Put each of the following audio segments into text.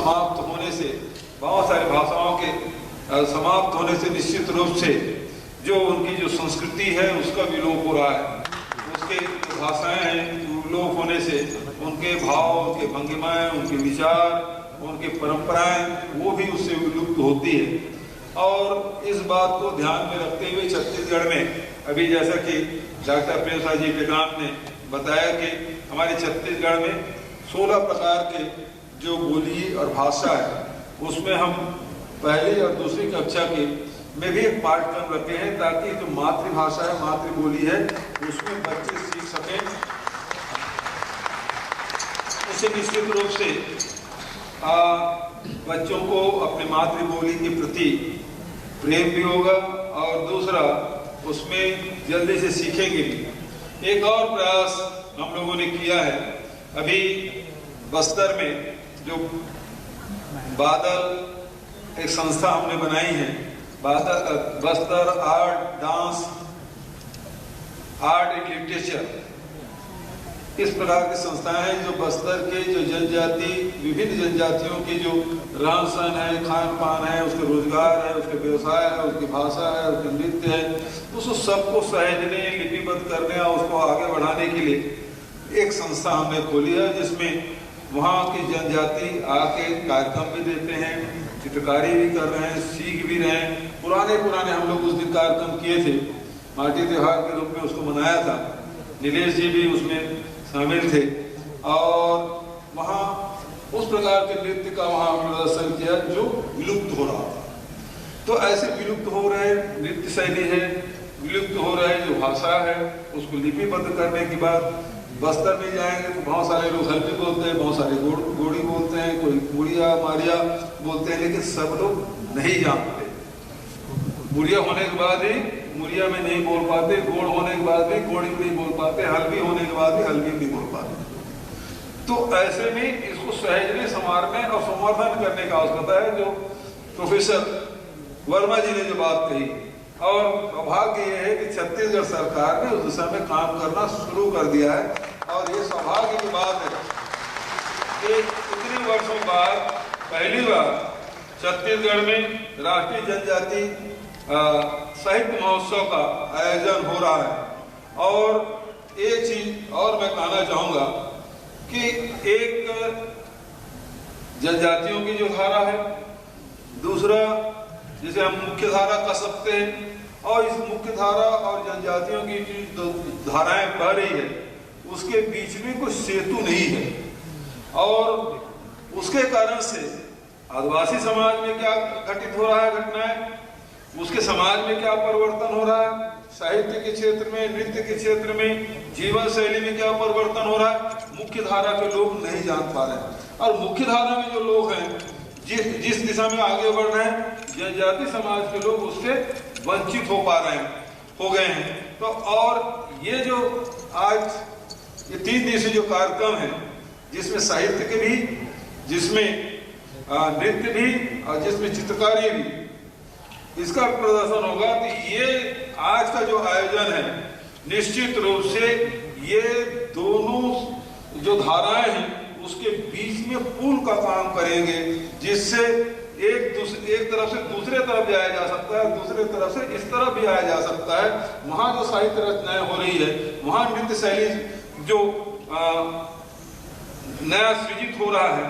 समाप्त होने से, बहुत सारी भाषाओं के समाप्त होने से निश्चित रूप से जो उनकी जो संस्कृति है उसका विलोप हो रहा है। उसके जो भाषाएं हैं विलोप होने से उनके भाव, उनके भंगिमाएं, उनके विचार, उनकी परंपराएं वो भी उससे विलुप्त होती है। और इस बात को ध्यान में रखते हुए छत्तीसगढ़ में अभी जैसा कि डॉक्टर प्रेमसाद जी टेकाम ने बताया कि हमारे छत्तीसगढ़ में 16 प्रकार के जो बोली और भाषा है उसमें हम पहली और दूसरी कक्षा के में भी एक पाठ्यक्रम रखे हैं ताकि जो मातृभाषा है, मातृबोली है, उसमें बच्चे सीख सकें। इससे निश्चित रूप से बच्चों को अपने मातृबोली के प्रति प्रेम भी होगा और दूसरा उसमें जल्दी से सीखेंगे भी। एक और प्रयास हम लोगों ने किया है, अभी बस्तर में जो बादल एक संस्था हमने बनाई है, Bastar art, dance, art and literature, इस प्रकार की संस्थाएं हैं जो बस्तर के जो जनजाति, विभिन्न जनजातियों की जो रहन सहन है, खान पान है, उसके रोजगार है, उसके व्यवसाय है, उसकी भाषा है, उसके नृत्य है, उसको सबको सहेजने, लिपिबद्ध करने और उसको आगे बढ़ाने के लिए एक संस्था हमने खोली है जिसमें वहाँ की जनजाति आके कार्यक्रम भी देते हैं, चित्रकारी भी कर रहे हैं, सीख भी रहे हैं। पुराने हम लोग उस दिन कार्यक्रम किए थे, माटी त्योहार के रूप में उसको मनाया था। नीलेश जी भी उसमें शामिल थे और वहाँ उस प्रकार के नृत्य का वहाँ प्रदर्शन किया जो विलुप्त हो रहा था। तो ऐसे विलुप्त हो रहे नृत्य शैली है, विलुप्त हो रहे जो भाषा है, उसको लिपिबद्ध करने के बाद बस्तर में जाएंगे तो बहुत सारे लोग हल्दी बोलते हैं, बहुत सारे गोड़ी बोलते हैं, कोई मुड़िया मारिया बोलते हैं, लेकिन सब लोग नहीं जानते। मुड़िया होने के बाद ही मुड़िया में नहीं बोल पाते, गोड़ होने के बाद भी गोड़ी में नहीं बोल पाते, हल्दी होने के बाद भी हल्दी नहीं बोल पाते। तो ऐसे में इसको सहेजने, संवारने और संवर्धन करने का आवश्यकता है, जो प्रोफेसर वर्मा जी ने जो बात कही। और सौभाग्य ये है कि छत्तीसगढ़ सरकार ने उस दिशा में काम करना शुरू कर दिया है और ये सौभाग्य की बात है कि इतने वर्षों बाद पहली बार छत्तीसगढ़ में राष्ट्रीय जनजाति साहित्य महोत्सव का आयोजन हो रहा है। और एक चीज और मैं कहना चाहूंगा कि एक जनजातियों की जो धारा है, दूसरा जिसे हम मुख्य धारा कह सकते हैं, और इस मुख्य धारा और जनजातियों की जो धाराएं बह रही है उसके बीच में कोई सेतु नहीं है। और उसके कारण से आदिवासी समाज में क्या घटित हो रहा है घटनाएं, उसके समाज में क्या परिवर्तन हो रहा है, साहित्य के क्षेत्र में, नृत्य के क्षेत्र में, जीवन शैली में क्या परिवर्तन हो रहा है, मुख्य धारा के लोग नहीं जान पा रहे हैं। और मुख्य धारा में जो लोग हैं, जिस दिशा में आगे बढ़ रहे हैं, जनजाति समाज के लोग उससे वंचित हो गए हैं। तो और ये जो आज ये 3 दिवसीय जो कार्यक्रम है, जिसमें साहित्य के भी, जिसमें नृत्य भी और जिसमें चित्रकारी भी, इसका प्रदर्शन होगा। तो ये आज का जो आयोजन है निश्चित रूप से ये दोनों जो धाराएं हैं उसके बीच में पुल का काम करेंगे, जिससे एक तरफ से दूसरे तरफ जाया जा सकता है, दूसरे तरफ से इस तरफ भी आया जा सकता है। वहाँ जो साहित्य रचनाएं हो रही है, वहाँ नृत्य शैली जो नया सृजित हो रहा है,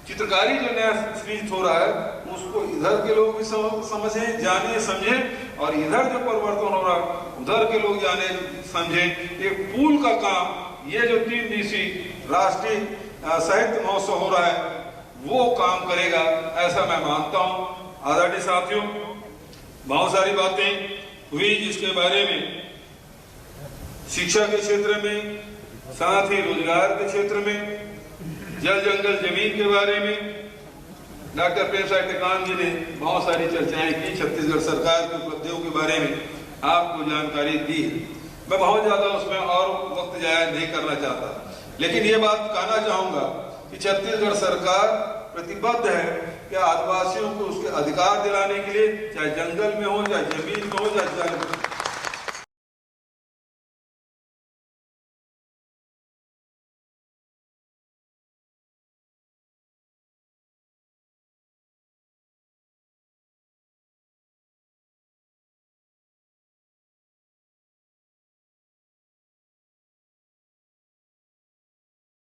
चित्रकारी जो नया सृजित हो रहा है, उसको इधर के लोग भी समझें, जाने, समझें, और इधर जो परिवर्तन हो रहा है उधर के लोग जाने, समझें। एक पुल का काम ये जो 3 दिवसीय राष्ट्रीय साहित्य महोत्सव हो रहा है वो काम करेगा, ऐसा मैं मानता हूँ। आदरणीय साथियों, बहुत सारी बातें हुई जिसके बारे में शिक्षा के क्षेत्र में, साथ ही रोजगार के क्षेत्र में, जल जंगल जमीन के बारे में डॉक्टर प्रेमसाद टेकाम जी ने बहुत सारी चर्चाएं की। छत्तीसगढ़ सरकार की उपलब्धियों के बारे में आपको जानकारी दी है। मैं बहुत ज्यादा उसमें और वक्त जाया नहीं करना चाहता, लेकिन ये बात कहना चाहूंगा कि छत्तीसगढ़ सरकार प्रतिबद्ध है कि आदिवासियों को उसके अधिकार दिलाने के लिए, चाहे जंगल में हो, चाहे जमीन में हो, चाहे